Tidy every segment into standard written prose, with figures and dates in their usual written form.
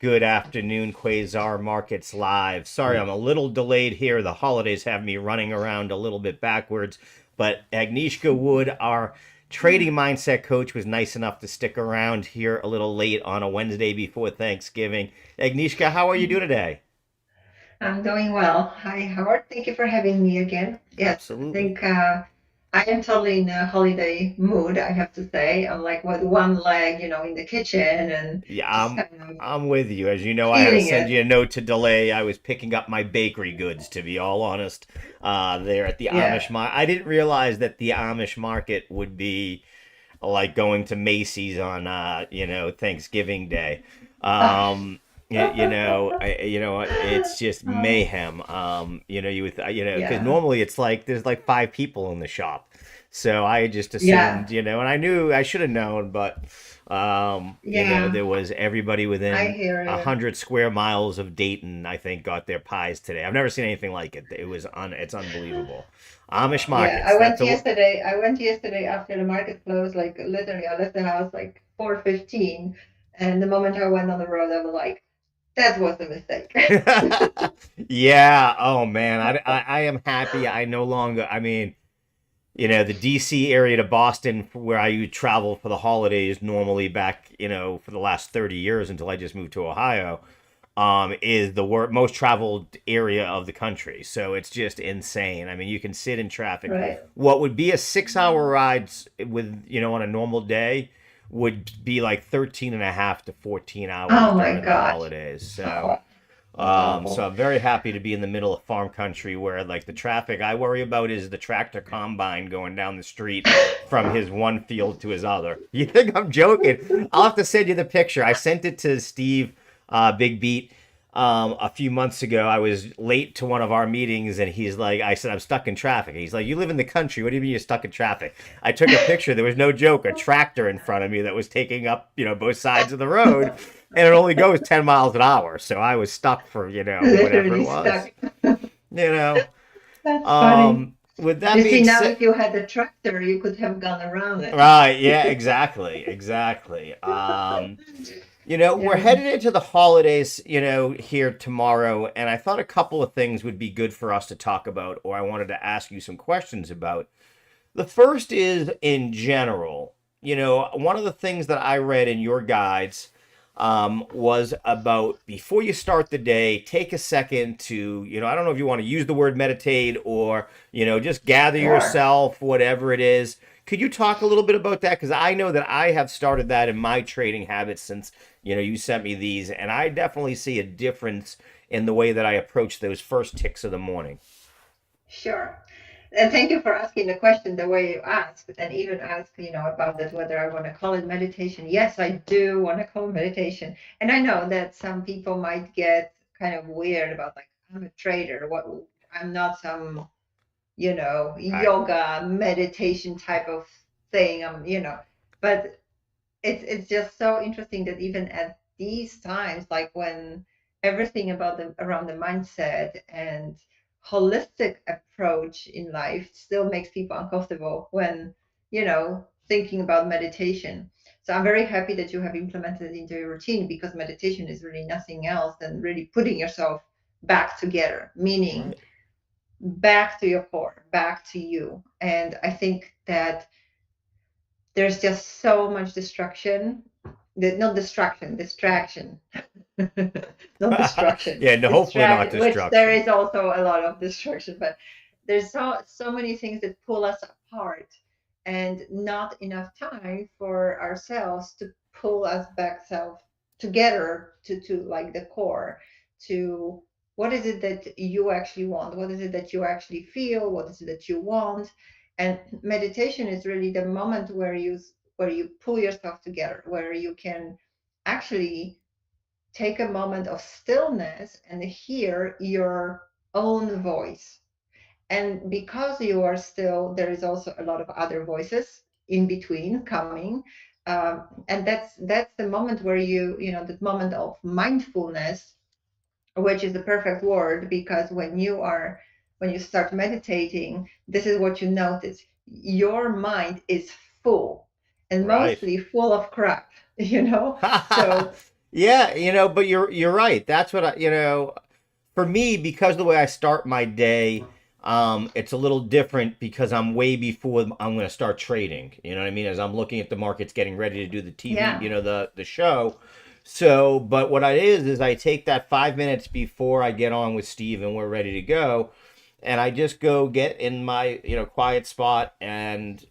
Good afternoon, Quasar Markets Live. Sorry, I'm a little delayed here. The holidays have me running around a little bit backwards, but Agnieszka Wood, our trading mindset coach, was nice enough to stick around here a little late on a Wednesday before Thanksgiving. Agnieszka, how are you doing today? I'm doing well. Hi, Howard. Thank you for having me again. Yes, I Absolutely. think I am totally in a holiday mood, I have to say. I'm like with one leg, in the kitchen and Yeah, just I'm kind of I'm with you. As you know, I had to feeling send it. you a note to delay. I was picking up my bakery goods, to be all honest. There at the Yeah. Amish market. I didn't realize that the Amish market would be like going to Macy's on Thanksgiving Day. Um, it's just Oh, mayhem. You would because yeah. normally it's like there's like five people in the shop, so I just Yeah. assumed, and I knew I should have known, but Yeah. there was everybody I within hear a you. hundred square miles of Dayton, I think, got their pies today. I've never seen anything like it. It's unbelievable. Amish Yeah, markets. That's a I went yesterday after the market closed, like literally I left the house like 4:15, and the moment I went on the road, I was like, that was a mistake. Yeah. Oh man, I am happy. I no longer. I mean, the DC area to Boston, where I would travel for the holidays normally back, for the last 30 years until I just moved to Ohio, is the most traveled area of the country. So it's just insane. I mean, you can sit in traffic. Right. What would be a 6 hour ride with, on a normal day would be like 13 and a half to 14 hours Oh my during the gosh. holidays. So Oh, that's so awful. I'm very happy to be in the middle of farm country where like the traffic I worry about is the tractor combine going down the street from his one field to his other. You think I'm joking? I'll have to send you the picture. I sent it to Steve, Big Beat, a few months ago. I was late to one of our meetings, and he's like, I said, I'm stuck in traffic. He's like, you live in the country. What do you mean you're stuck in traffic? I took a picture. There was no joke, a tractor in front of me that was taking up, both sides of the road, and it only goes 10 miles an hour. So I was stuck for, whatever it Literally was. stuck. You know, That's funny. with that You see, being now said, if you had the tractor, you could have gone around it. right, yeah, exactly, exactly. We're Yeah, headed into the holidays, here tomorrow, and I thought a couple of things would be good for us to talk about, or I wanted to ask you some questions about. The first is in general. One of the things that I read in your guides was about before you start the day, take a second to, I don't know if you want to use the word meditate or, just gather sure. yourself, whatever it is. Could you talk a little bit about that? Because I know that I have started that in my trading habits since, you sent me these, and I definitely see a difference in the way that I approach those first ticks of the morning. Sure. And thank you for asking the question the way you asked, and even ask, about that, whether I want to call it meditation. Yes, I do want to call it meditation. And I know that some people might get kind of weird about, like, I'm a trader. I'm not some, Right. yoga meditation type of thing. But it's just so interesting that even at these times, like when everything about the around the mindset and holistic approach in life still makes people uncomfortable when thinking about meditation. So I'm very happy that you have implemented it into your routine, because meditation is really nothing else than really putting yourself back together, meaning Right. back to your core, back to you. And I think that there's just so much distraction. Not distraction, distraction. Not destruction, Yeah, no, hopefully not distract, which there destruction. is also a lot of destruction, but there's so many things that pull us apart, and not enough time for ourselves to pull us back self together to like the core, to what is it that you actually want, what is it that you actually feel, what is it that you want. And meditation is really the moment where you pull yourself together, where you can actually take a moment of stillness and hear your own voice. And because you are still, there is also a lot of other voices in between coming. And that's the moment where that moment of mindfulness, which is the perfect word, because when you start meditating, this is what you notice. Your mind is full, and Right. mostly full of crap. So Yeah, but you're right. That's what for me, because the way I start my day, it's a little different because I'm way before I'm going to start trading. You know what I mean? As I'm looking at the markets, getting ready to do the TV, Yeah. the show. So, but what I is I take that 5 minutes before I get on with Steve and we're ready to go, and I just go get in my quiet spot and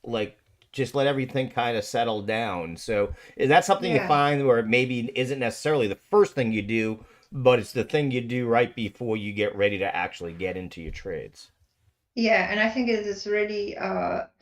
like just let everything kind of settle down. So is that something you Yeah. find where it maybe isn't necessarily the first thing you do, but it's the thing you do right before you get ready to actually get into your trades? Yeah, and I think it is really,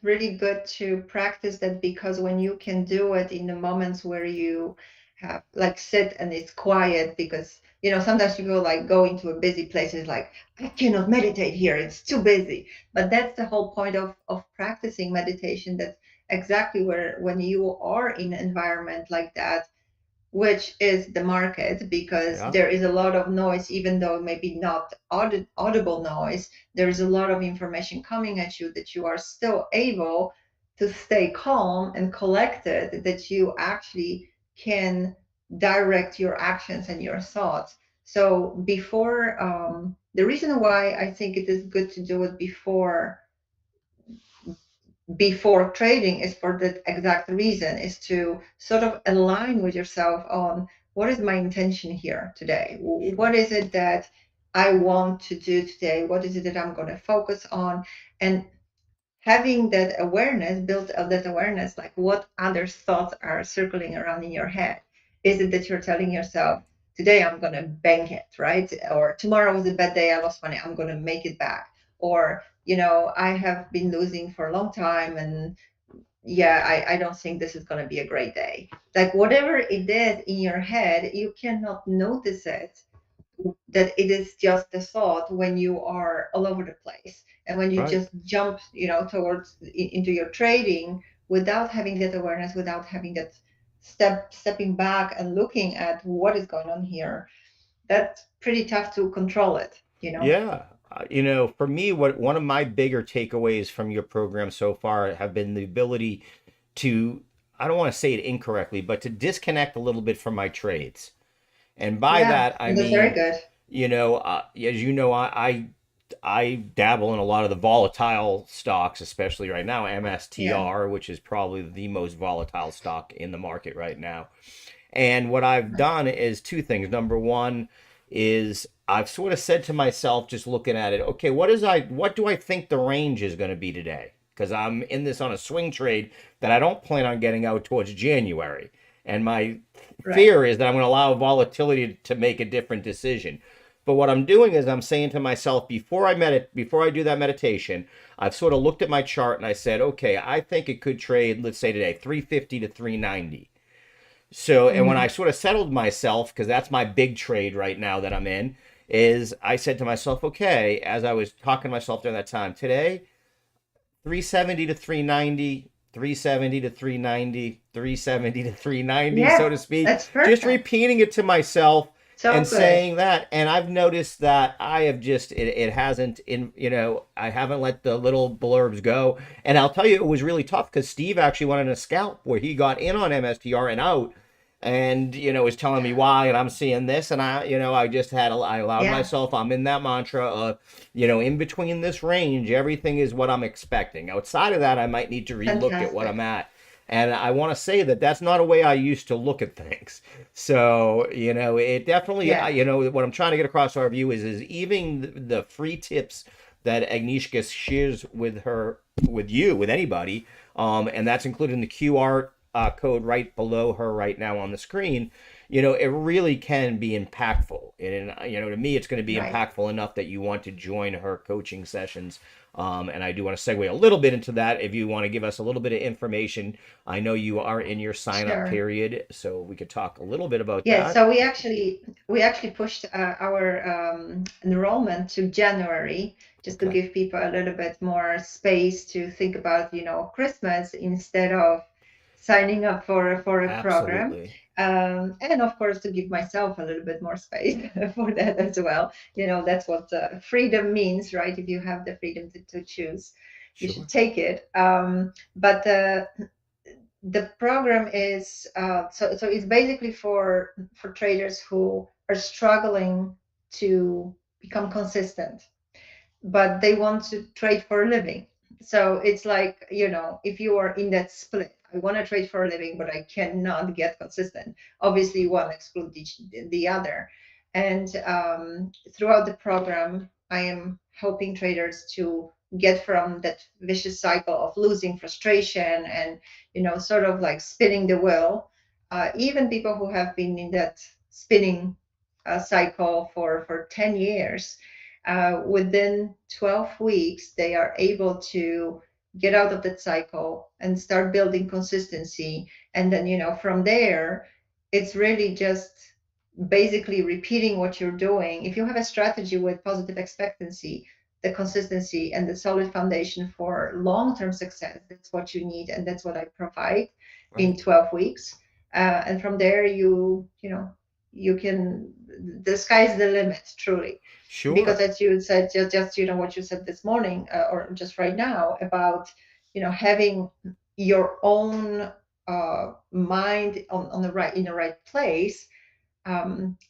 really good to practice that, because when you can do it in the moments where you have like sit and it's quiet, because sometimes you go into a busy place and it's like, I cannot meditate here, it's too busy. But that's the whole point of practicing meditation. That's exactly where, when you are in an environment like that, which is the market, because Yeah. there is a lot of noise, even though maybe not audible noise. There is a lot of information coming at you, that you are still able to stay calm and collected, that you actually can direct your actions and your thoughts. So before, the reason why I think it is good to do it before trading is for that exact reason, is to sort of align with yourself on, what is my intention here today, Sure. what is it that I want to do today, what is it that I'm going to focus on, and having that awareness, build of that awareness, like what other thoughts are circling around in your head. Is it that you're telling yourself, today I'm going to bank it, right? Or tomorrow was a bad day, I lost money, I'm going to make it back. Or, I have been losing for a long time, and yeah, I don't think this is going to be a great day. Like whatever it is in your head, you cannot notice it, that it is just a thought, when you are all over the place, and when you Right. just jump towards into your trading, without having that awareness, without having that stepping back and looking at what is going on here. That's pretty tough to control it. Yeah. For me, what one of my bigger takeaways from your program so far have been the ability to, I don't want to say it incorrectly, but to disconnect a little bit from my trades. And by Yeah, that, I that's very mean, good. as you know, I dabble in a lot of the volatile stocks, especially right now, Yeah. MSTR, which is probably the most volatile stock in the market right now. And what I've done is two things. Number one is I've sort of said to myself, just looking at it, okay, what do I think the range is going to be today? Because I'm in this on a swing trade that I don't plan on getting out towards January. And my Right. fear is that I'm going to allow volatility to make a different decision. But what I'm doing is I'm saying to myself, before I do that meditation, I've sort of looked at my chart and I said, okay, I think it could trade, let's say today, 350 to 390. So, and when I Hmm. sort of settled myself, because that's my big trade right now that I'm in, is I said to myself, okay, as I was talking to myself during that time, today, 370 to 390, 370 to 390, 370 to 390, so Yeah, to speak, that's just perfect. repeating it to myself So and good. saying that. And I've noticed that I have just, it hasn't, I haven't let the little blurbs go. And I'll tell you, it was really tough because Steve actually went on a scalp where he got in on MSTR and out, and was telling me why, and I'm seeing this, and I allowed Yeah, myself, I'm in that mantra of, in between this range, everything is what I'm expecting. Outside of that, I might need to relook at what I'm fantastic. at. And I want to say that that's not a way I used to look at things. So, it definitely, Yeah. what I'm trying to get across our view is even the free tips that Agnieszka shares with you, with anybody, and that's included in the QR code right below her right now on the screen. It really can be impactful. And, to me, it's going to be Right. impactful enough that you want to join her coaching sessions. And I do want to segue a little bit into that. If you want to give us a little bit of information, I know you are in your sign up Sure. period, so we could talk a little bit about Yeah, that. so we actually pushed our enrollment to January, just to Okay. give people a little bit more space to think about, Christmas, instead of signing up for a program. Absolutely. And of course, to give myself a little bit more space for that as well. That's what freedom means, right? If you have the freedom to choose, you should Sure. take it. But the program is so it's basically for traders who are struggling to become consistent, but they want to trade for a living. So it's like, if you are in that split, I want to trade for a living, but I cannot get consistent. Obviously, one excludes the other. And throughout the program, I am helping traders to get from that vicious cycle of losing frustration and, sort of like spinning the wheel. Even people who have been in that spinning cycle for 10 years, within 12 weeks, they are able to get out of that cycle and start building consistency. And then, from there, it's really just basically repeating what you're doing. If you have a strategy with positive expectancy, the consistency and the solid foundation for long-term success, that's what you need. And that's what I provide in Right. 12 weeks. And from there, you can, the sky's the limit, truly, because Sure. as you said, just what you said this morning, or just right now, about having your own mind on the right, in the right place,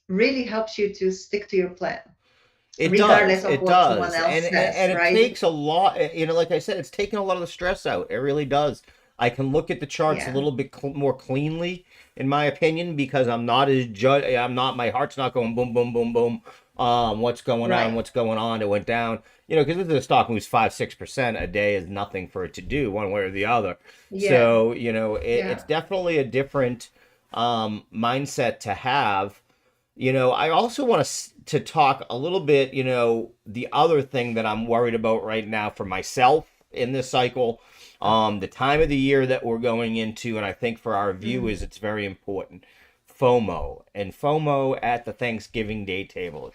really helps you to stick to your plan It does. regardless of It what someone does. else says, And it right? takes a lot, like I said, it's taking a lot of the stress out. It really does. I can look at the charts a Yeah, little bit more cleanly, in my opinion, because I'm not as I'm not, my heart's not going boom, boom, boom, boom. What's going on? right. What's going on? It went down. Because if the stock moves 5, 6% a day is nothing for it to do one way or the other. Yeah, So, it's yeah. definitely a different mindset to have. I also want to talk a little bit, the other thing that I'm worried about right now for myself in this cycle, the time of the year that we're going into, and I think for our Mm. viewers, it's very important. FOMO at the Thanksgiving Day table.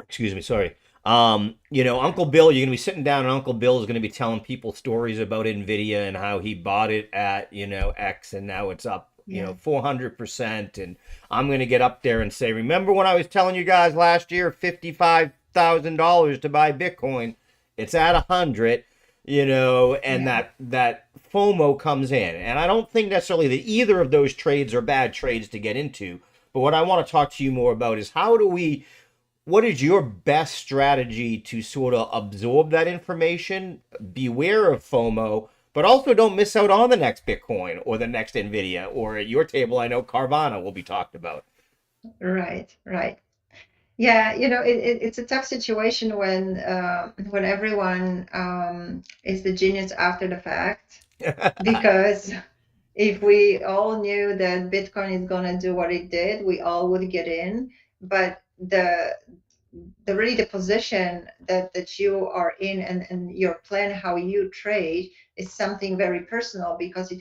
Excuse me, sorry. Uncle Bill, you're gonna be sitting down, and Uncle Bill is gonna be telling people stories about Nvidia and how he bought it at X, and now it's up Yeah, 400%. And I'm gonna get up there and say, remember when I was telling you guys last year, $55,000 to buy Bitcoin? It's at 100. And yeah. that FOMO comes in, and I don't think necessarily that either of those trades are bad trades to get into. But what I want to talk to you more about is what is your best strategy to sort of absorb that information, beware of FOMO, but also don't miss out on the next Bitcoin or the next Nvidia, or at your table, I know Carvana will be talked about. Right, right. Yeah, it's a tough situation when everyone is the genius after the fact, because if we all knew that Bitcoin is gonna do what it did, we all would get in. But the position that you are in, and your plan, how you trade, is something very personal, because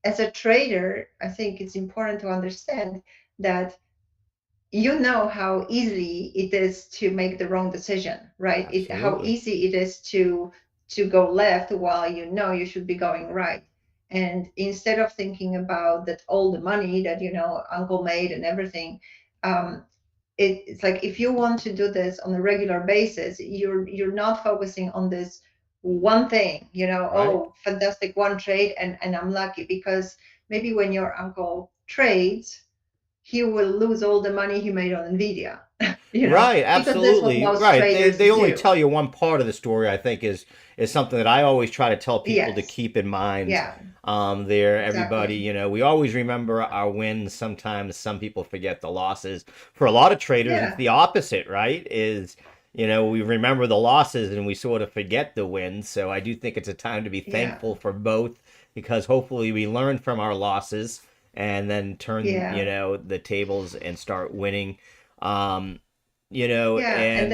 as a trader, I think it's important to understand that how easily it is to make the wrong decision, right? How Absolutely. easy it is to go left while you should be going right. And instead of thinking about that all the money that uncle made and everything, um, it's like, if you want to do this on a regular basis, you're not focusing on this one thing, Right? oh, fantastic, one trade, and I'm lucky. Because maybe when your uncle trades, he will lose all the money he made on Nvidia, Right, because that's what absolutely. most Right. They traders they only do. tell you one part of the story, I think is something that I always try to tell people to Yes, keep in mind. yeah, There, everybody, exactly. we always remember our wins. Sometimes some people forget the losses. For a lot of traders, it's Yeah, the opposite, right? We remember the losses and we sort of forget the wins. So I do think it's a time to be yeah, thankful for both, because hopefully we learn from our losses and then turn, yeah, the tables and start winning. Um, yeah, and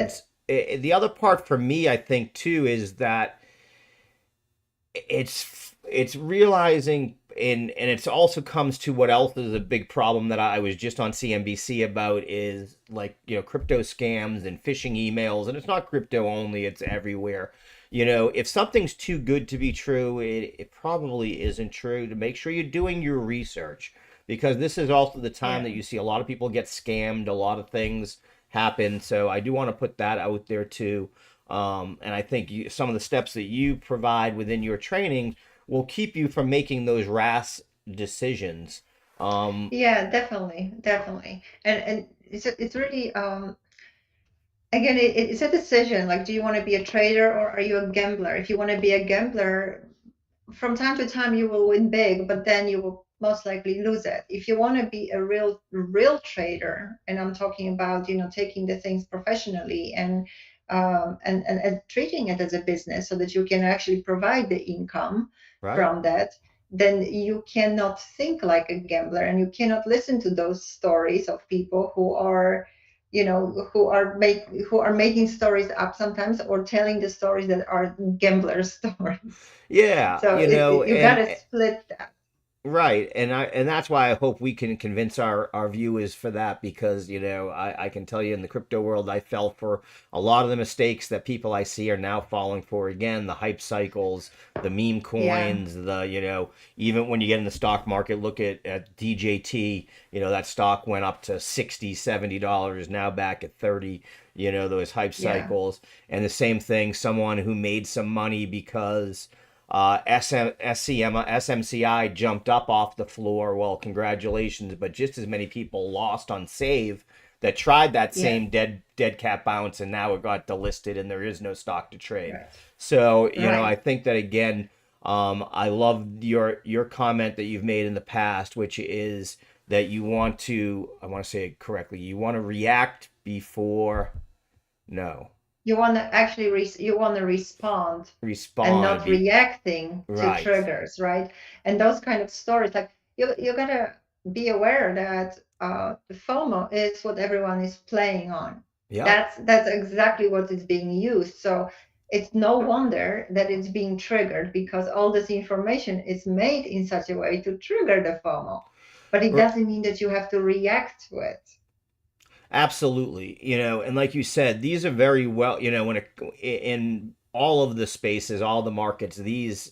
and the other part for me, I think too, is that it's realizing, and it's also comes to what else is a big problem that I was just on CNBC about, is like crypto scams and phishing emails. And it's not crypto only, it's everywhere. If something's too good to be true, it probably isn't true. To make sure you're doing your research, because this is also the time yeah, that you see a lot of people get scammed, a lot of things happen. So I do want to put that out there too. And I think some of the steps that you provide within your training will keep you from making those rash decisions. Yeah, definitely, definitely. And it's really again, it's a decision. Like, do you want to be a trader or are you a gambler? If you want to be a gambler, from time to time you will win big, but then you will most likely lose it. If you want to be a real trader, and I'm talking about, taking the things professionally and treating it as a business so that you can actually provide the income Right. from that, then you cannot think like a gambler and you cannot listen to those stories of people who are making stories up sometimes, or telling the stories that are gambler stories. Yeah, So you got and to split that. right, and that's why I hope we can convince our viewers for that, because I can tell you in the crypto world I fell for a lot of the mistakes that people I see are now falling for again. The hype cycles, the meme Yeah, coins, the even when you get in the stock market, look at DJT. That stock went up to 60, $70, now back at 30. Those hype yeah, cycles, and the same thing. Someone who made some money because SMCI jumped up off the floor. Well, congratulations, but just as many people lost on save that tried that yeah. same dead cat bounce, and now it got delisted and there is no stock to trade. Right, So I right. think that again, I love your comment that you've made in the past, which is that you want to, I want to say it correctly, you want to react before, no, You want to actually you want to respond and respond. not reacting to Right. triggers, right? And those kind of stories, like, you gotta be aware that the FOMO is what everyone is playing on. Yep. That's exactly what is being used. So it's no wonder that it's being triggered, because all this information is made in such a way to trigger the FOMO. But it doesn't mean that you have to react to it. Absolutely, and like you said, these are very well, when in all of the spaces, all the markets, these,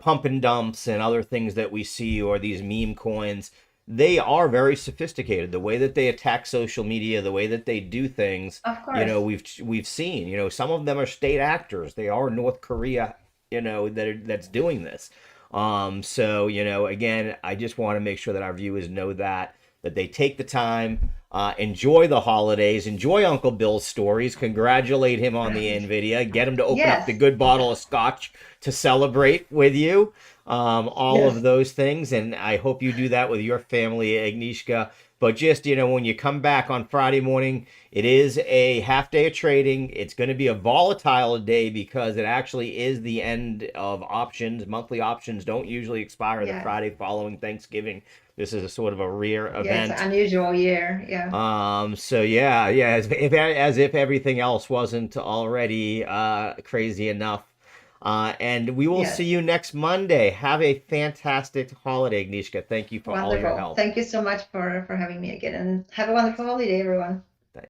pump and dumps and other things that we see, or these meme coins, they are very sophisticated. The way that they attack social media, the way that they do things, Of course. we've seen, some of them are state actors. They are North Korea, that's doing this. So, again, I just want to make sure that our viewers know that they take the time, enjoy the holidays, enjoy Uncle Bill's stories, congratulate him on the Right. NVIDIA, get him to open up the Yes. good bottle Yes. of scotch to celebrate with you, all of Yes. those things. And I hope you do that with your family, Agnieszka. But just, when you come back on Friday morning, it is a half day of trading. It's going to be a volatile day because it actually is the end of options. Monthly options don't usually expire the Yes. Friday following Thanksgiving. This is a sort of a rare Yes. event. Unusual year. Yeah. So yeah, as if everything else wasn't already crazy enough. And we will see Yes. you next Monday. Have a fantastic holiday, Agnieszka. Thank you for all your Wonderful. help. Thank you so much for having me again, and have a wonderful holiday, everyone.